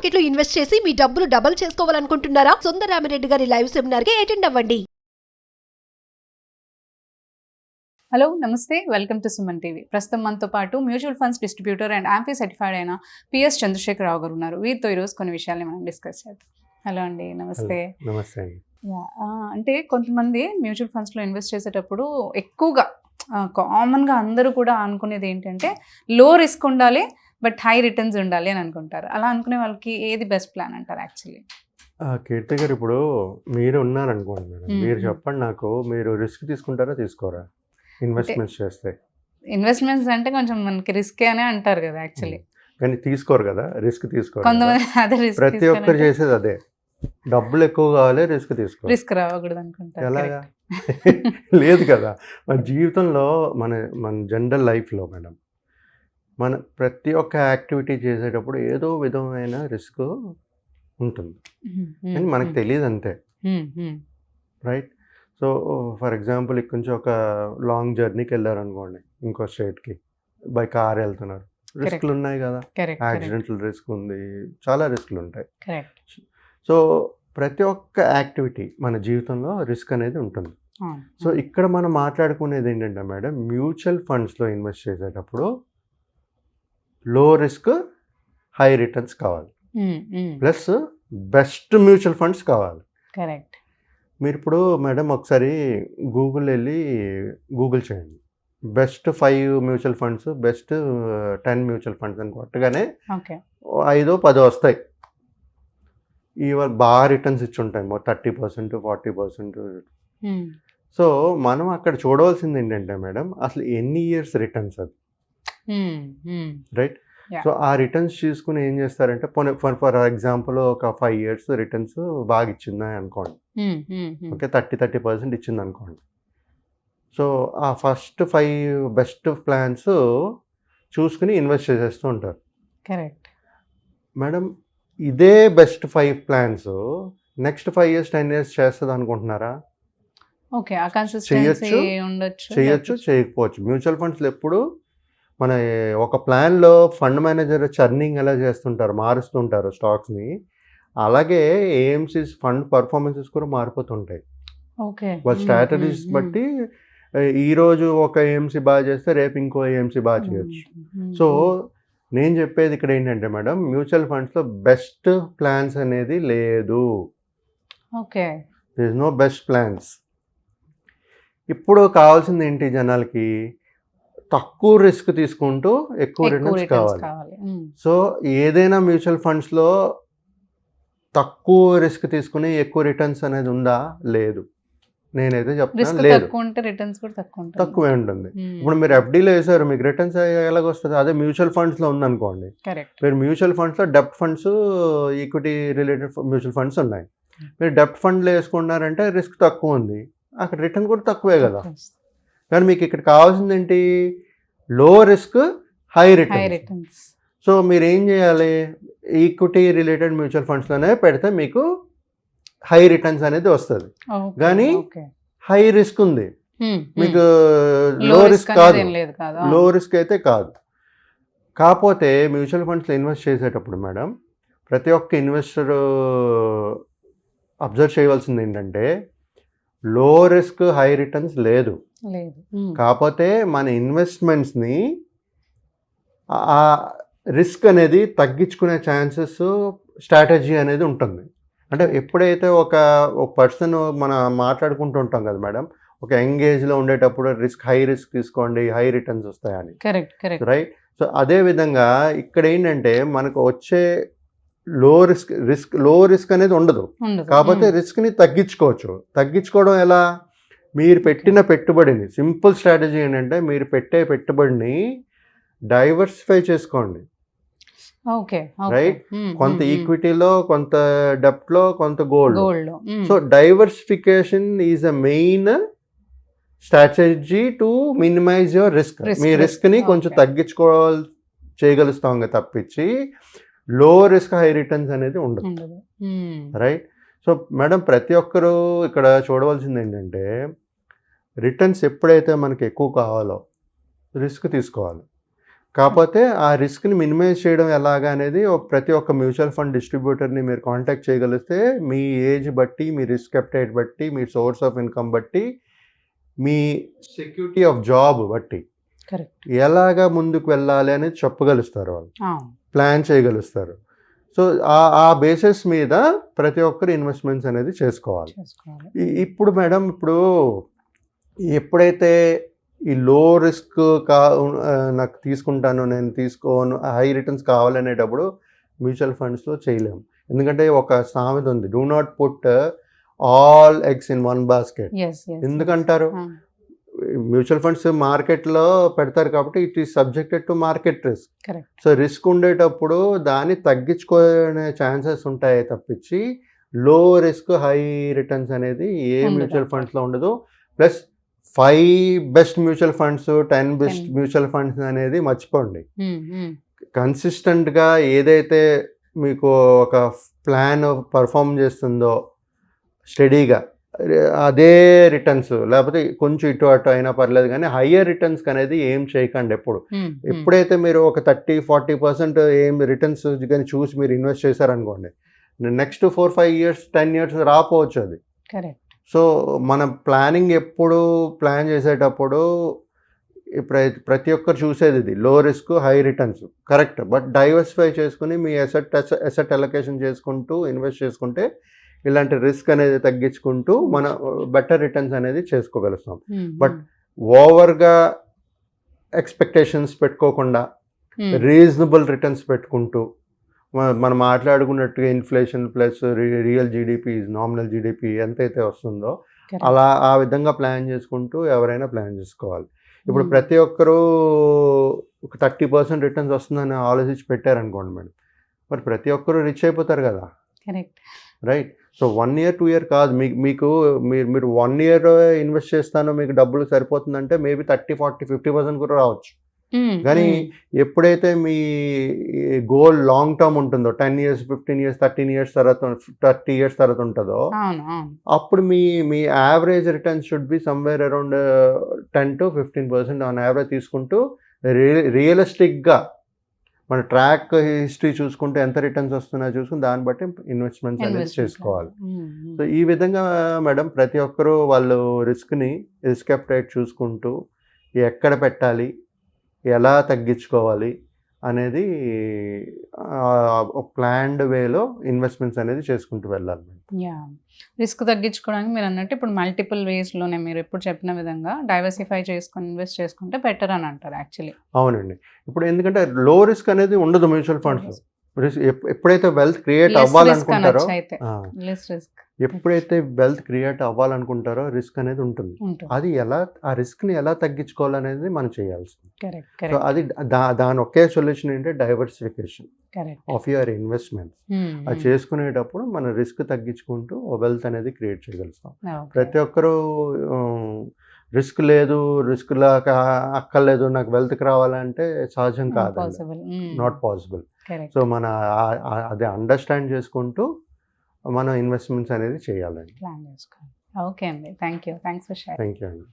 Market లో invest చేసి మీ డబ్బులు డబుల్ చేసుకోవాలనుకుంటున్నారా? సుందరరామిరెడ్డి గారి లైవ్ సెమినార్ కి అటెండ్ అవ్వండి. హలో నమస్తే, వెల్కమ్ టు సుమన్ టీవీ. ప్రస్తుతం మనతో పాటు mutual funds distributor and amphi certified అయిన పిఎస్ చంద్రశేఖరరావు గారు ఉన్నారు. వీరితో ఈరోజు కొన్ని విషయాల్ని మనం డిస్కస్ చేద్దాం. హలో అండి, నమస్తే. నమస్తే అండి. అంటే కొంతమంది మ్యూచువల్ ఫండ్స్లో ఇన్వెస్ట్ చేసేటప్పుడు ఎక్కువగా కామన్గా అందరూ కూడా అనుకునేది ఏంటంటే లో రిస్క్ ఉండాలి బట్ హై రిటర్న్స్ ఉండాలి అని అనుకుంటారు. అలా అనుకునే వాళ్ళకి ఏది బెస్ట్ ప్లాన్ అంటారు యాక్చువల్లీ? కీర్తి గారు, ఇప్పుడు మీరు ఉన్నారనుకోండి మేడం, మీరు చెప్పండి నాకు, మీరు రిస్క్ తీసుకుంటారా తీసుకోరా ఇన్వెస్ట్మెంట్స్ చేస్తే? ఇన్వెస్ట్మెంట్స్ అంటే కొంచెం మనకి రిస్క్ అనే అంటారు కదా యాక్చువల్లీ, కానీ తీసుకోరు కదా, రిస్క్ తీసుకోరు. కొంతమంది అదే రిస్క్, ప్రతి ఒక్కరు చేసేది అదే, డబ్బులు ఎక్కువ కావాలి, రిస్క్ తీసుకో, రిస్క్ రావకూడదు అనుకుంటారు. ఎలాగా? లేదు కదా, మన జీవితంలో మన మన జనరల్ లైఫ్లో మేడం, మన ప్రతి ఒక్క యాక్టివిటీ చేసేటప్పుడు ఏదో విధమైన రిస్క్ ఉంటుంది అని మనకు తెలియదు అంతే, రైట్? సో ఫర్ ఎగ్జాంపుల్, ఇక్కడ నుంచి ఒక లాంగ్ జర్నీకి వెళ్ళారనుకోండి, ఇంకో స్టేట్కి బై కార్ వెళ్తున్నారు, రిస్క్లు ఉన్నాయి కదా, యాక్సిడెంటల్ రిస్క్ ఉంది, చాలా రిస్క్లు ఉంటాయి. సో ప్రతి ఒక్క యాక్టివిటీ మన జీవితంలో రిస్క్ అనేది ఉంటుంది. సో ఇక్కడ మనం మాట్లాడుకునేది ఏంటంటే మేడం, మ్యూచువల్ ఫండ్స్లో ఇన్వెస్ట్ చేసేటప్పుడు లో రిస్క్ హై రిటర్న్స్ కావాలి, ప్లస్ బెస్ట్ మ్యూచువల్ ఫండ్స్ కావాలి. కరెక్ట్. మీరు ఇప్పుడు మేడం ఒకసారి గూగుల్ వెళ్ళి గూగుల్ చేయండి, best 5 mutual funds, best 10 mutual funds అని కొట్టగానే 5-10 వస్తాయి. ఇవాళ బాగా రిటర్న్స్ ఇచ్చి ఉంటాయి, 30%, 40%. సో మనం అక్కడ చూడవలసింది ఏంటంటే మేడం, అసలు ఎన్ని ఇయర్స్ రిటర్న్స్ అది, రైట్? సో ఆ రిటర్న్స్ తీసుకుని ఏం చేస్తారంటే, ఫర్ ఎగ్జాంపుల్ ఒక 5 years రిటర్న్స్ బాగా ఇచ్చిందా అనుకోండి, ఓకే, 30% ఇచ్చింది అనుకోండి. సో ఆ ఫస్ట్ 5 బెస్ట్ ప్లాన్స్ చూసుకుని ఇన్వెస్ట్ చేసేస్తూ ఉంటారు. కరెక్ట్ మేడం, ఇదే best 5 plans next 5 years 10 years చేస్తుంది అనుకుంటున్నారా? ఓకే, ఆ కన్సిస్టెన్సీ ఉండొచ్చు, చేయొచ్చు, చేయకపోవచ్చు. మ్యూచువల్ ఫండ్స్లో ఎప్పుడు మన ఒక ప్లాన్లో ఫండ్ మేనేజర్ చర్నింగ్ ఎలా చేస్తుంటారు, మారుస్తుంటారు స్టాక్స్ని, అలాగే ఏఎంసీస్ ఫండ్ పర్ఫార్మెన్సెస్ కూడా మారిపోతుంటాయి. ఓకే, వాళ్ళ స్ట్రాటజీస్ బట్టి ఈరోజు ఒక ఏఎంసీ బాగా చేస్తే రేపు ఇంకో ఏఎంసీ బాగా చేయొచ్చు. సో నేను చెప్పేది ఇక్కడ ఏంటంటే మేడం, మ్యూచువల్ ఫండ్స్లో బెస్ట్ ప్లాన్స్ అనేది లేదు. Okay, there is no best plans. ఇప్పుడు కావాల్సింది ఏంటి జనాలకి? తక్కువ రిస్క్ తీసుకుంటూ ఎక్కువ రిటర్న్స్ కావాలి. సో ఏదైనా మ్యూచువల్ ఫండ్స్లో తక్కువ రిస్క్ తీసుకుని ఎక్కువ రిటర్న్స్ అనేది ఉందా? లేదు. నేనైతే చెప్తాను లేదు, తక్కువే ఉంటుంది. ఇప్పుడు మీరు ఎఫ్డీలో వేసారు, మీకు రిటర్న్స్ ఎలాగొస్తుంది? అదే మ్యూచువల్ ఫండ్స్లో ఉందనుకోండి, మీరు మ్యూచువల్ ఫండ్స్లో డెప్ట్ funds, equity related mutual funds ఉన్నాయి. మీరు డెప్ట్ ఫండ్లో వేసుకున్నారంటే రిస్క్ తక్కువ ఉంది, అక్కడ రిటర్న్ కూడా తక్కువే కదా. కానీ మీకు ఇక్కడ కావాల్సింది ఏంటి? లో రిస్క్ హై రిటర్న్స్. సో మీరు ఏం చేయాలి? ఈక్విటీ రిలేటెడ్ మ్యూచువల్ ఫండ్స్లోనే పెడితే మీకు హై రిటర్న్స్ అనేది వస్తుంది. కానీ హై రిస్క్ ఉంది, మీకు లో రిస్క్ కాదు, లో రిస్క్ అయితే కాదు. కాకపోతే మ్యూచువల్ ఫండ్స్లో ఇన్వెస్ట్ చేసేటప్పుడు మేడం, ప్రతి ఒక్క ఇన్వెస్టర్ అబ్జర్వ్ చేయవలసింది ఏంటంటే, లో రిస్క్ హై రిటర్న్స్ లేదు. కాకపోతే మన ఇన్వెస్ట్మెంట్స్ని ఆ రిస్క్ అనేది తగ్గించుకునే ఛాన్సెస్, స్ట్రాటజీ అనేది ఉంటుంది. అంటే ఎప్పుడైతే ఒక పర్సన్ మనం మాట్లాడుకుంటూ ఉంటాం కదా మేడం, ఒక యంగేజ్లో ఉండేటప్పుడు హై రిస్క్ తీసుకోండి, హై రిటర్న్స్ వస్తాయని, రైట్? సో అదేవిధంగా ఇక్కడ ఏంటంటే మనకు వచ్చే లో రిస్క్ అనేది ఉండదు. కాకపోతే రిస్క్ని తగ్గించుకోవచ్చు. తగ్గించుకోవడం ఎలా? మీరు పెట్టిన పెట్టుబడిని, సింపుల్ స్ట్రాటజీ ఏంటంటే, మీరు పెట్టే పెట్టుబడిని డైవర్సిఫై చేసుకోండి, రైట్? కొంత ఈక్విటీలో, కొంత డెప్ట్లో, కొంత gold. So diversification is a main strategy to minimise your risk. మీ రిస్క్ని కొంచెం చేయగలుస్తాం తప్పించి లో రిస్క్ హై రిటర్న్స్ అనేది ఉండదు, రైట్? సో మేడం, ప్రతి ఒక్కరూ ఇక్కడ చూడవలసింది ఏంటంటే, రిటర్న్స్ ఎప్పుడైతే మనకి ఎక్కువ కావాలో రిస్క్ తీసుకోవాలి. కాకపోతే ఆ రిస్క్ని మినిమైజ్ చేయడం ఎలాగా అనేది ప్రతి ఒక్క మ్యూచువల్ ఫండ్ డిస్ట్రిబ్యూటర్ని మీరు కాంటాక్ట్ చేయగలిగితే మీ ఏజ్ బట్టి, మీ రిస్క్ అప్టైట్ బట్టి, మీ సోర్స్ ఆఫ్ ఇన్కమ్ బట్టి, మీ సెక్యూరిటీ ఆఫ్ జాబ్ బట్టి కరెక్ట్. ఎలాగా ముందుకు వెళ్ళాలి అనేది చెప్పగలుస్తారు, వాళ్ళు ప్లాన్ చేయగలుస్తారు. సో ఆ బేసిస్ మీద ప్రతి ఒక్కరు ఇన్వెస్ట్మెంట్స్ అనేది చేసుకోవాలి. ఇప్పుడు మేడం, ఇప్పుడు ఎప్పుడైతే ఈ లో రిస్క్ నాకు తీసుకుంటాను, నేను తీసుకోను, హై రిటర్న్స్ కావాలనేటప్పుడు మ్యూచువల్ ఫండ్స్లో చేయలేము. ఎందుకంటే ఒక సామెత ఉంది, do not put all eggs in one basket. ఎందుకంటారు? మ్యూచువల్ ఫండ్స్ మార్కెట్లో పెడతారు కాబట్టి it is subjected to market risk. So risk ఉండేటప్పుడు దాన్ని తగ్గించుకునే ఛాన్సెస్ ఉంటాయి తప్పించి లో రిస్క్ హై రిటర్న్స్ అనేది ఏ మ్యూచువల్ ఫండ్స్లో ఉండదు. Plus 5 best mutual funds, 10 best mutual funds అనేది మర్చిపోండి. కన్సిస్టెంట్గా ఏదైతే మీకు ఒక ప్లాన్ పర్ఫామ్ చేస్తుందో స్టడీగా అదే రిటర్న్స్, లేకపోతే కొంచెం ఇటు అటు అయినా పర్లేదు, కానీ హయ్యర్ రిటర్న్స్ అనేది ఏం చేయకండి ఎప్పుడైతే మీరు ఒక 30-40% ఏం రిటర్న్స్ కానీ చూసి మీరు ఇన్వెస్ట్ చేశారనుకోండి, నెక్స్ట్ 4-5 ఇయర్స్ 10 ఇయర్స్ రాపోవచ్చు అది. సో మన ప్లానింగ్ ఎప్పుడు ప్లాన్ చేసేటప్పుడు ప్రతి ఒక్కరు చూసేది ఇది లో risk high returns correct, but diversify చేసుకుని మీ అసెట్ అలొకేషన్ చేసుకుంటూ ఇన్వెస్ట్ చేసుకుంటే ఇలాంటి రిస్క్ అనేది తగ్గించుకుంటూ మన బెటర్ రిటర్న్స్ అనేది చేసుకోగలుగుతాం. బట్ ఓవర్గా ఎక్స్పెక్టేషన్స్ పెట్టుకోకుండా రీజనబుల్ రిటర్న్స్ పెట్టుకుంటూ మనం మాట్లాడుకున్నట్టుగా inflation plus real GDP nominal GDP ఎంతైతే వస్తుందో అలా ఆ విధంగా ప్లాన్ చేసుకుంటూ ఎవరైనా ప్లాన్ చేసుకోవాలి. ఇప్పుడు ప్రతి ఒక్కరూ ఒక 30% రిటర్న్స్ వస్తుందని ఆలోచించి పెట్టారనుకోండి మేడం, మరి ప్రతి ఒక్కరూ రిచ్ అయిపోతారు కదా, రైట్? సో 1 year 2 year కాదు, మీరు 1 year ఇన్వెస్ట్ చేస్తాను మీకు డబ్బులు సరిపోతుందంటే మేబీ 30-40-50% కూడా రావచ్చు. కానీ ఎప్పుడైతే మీ గోల్ లాంగ్ టర్మ్ ఉంటుందో 10 years 15 years 13 years తర్వాత 30 years తర్వాత ఉంటుందో అప్పుడు మీ average return should be somewhere around 10-15% on average తీసుకుంటూ రియలిస్టిక్గా మన ట్రాక్ హిస్టరీ చూసుకుంటే ఎంత రిటర్న్స్ వస్తున్నాయో చూసుకుని దాన్ని బట్టి ఇన్వెస్ట్మెంట్స్ అనేది చేసుకోవాలి. సో ఈ విధంగా మేడం ప్రతి ఒక్కరూ వాళ్ళు రిస్క్ అప్టైట్ చూసుకుంటూ ఎక్కడ పెట్టాలి, ఎలా తగ్గించుకోవాలి అనేది ప్లాన్డ్ వేలో ఇన్వెస్ట్మెంట్స్ అనేది చేసుకుంటూ వెళ్ళాలి. రిస్క్ తగ్గించుకోవడానికి మీరు అన్నట్టు ఇప్పుడు మల్టిపుల్ వేస్లోనే మీరు ఎప్పుడు చెప్పిన విధంగా డైవర్సిఫై చేసుకొని ఇన్వెస్ట్ చేసుకుంటే బెటర్ అని అంటారు యాక్చువల్లీ. అవునండి. ఇప్పుడు ఎందుకంటే లో రిస్క్ అనేది ఉండదు మ్యూచువల్ ఫండ్స్. ఎప్పుడైతే వెల్త్ క్రియేట్ అవ్వాలనుకుంటారో రిస్క్ అనేది ఉంటుంది. అది ఆ రిస్క్ని ఎలా తగ్గించుకోవాలనేది మనం చేయాల్సింది. సో అది దాని ఒకే సొల్యూషన్ ఏంటంటే డైవర్సిఫికేషన్ ఆఫ్ యువర్ ఇన్వెస్ట్మెంట్స్. అది చేసుకునేటప్పుడు మన రిస్క్ తగ్గించుకుంటూ వెల్త్ అనేది క్రియేట్ చేయగలుగుతాం. ప్రతి ఒక్కరూ రిస్క్ లేదు, రిస్క్ లాగా అక్కర్లేదు, నాకు వెల్త్కి రావాలంటే సహజం కాదండి, నాట్ పాసిబుల్. సో మన అది అండర్స్టాండ్ చేసుకుంటూ మనం ఇన్వెస్ట్మెంట్స్ అనేది చేయాలండి. ఓకే అండి, thank you for sharing. Thank you అండి.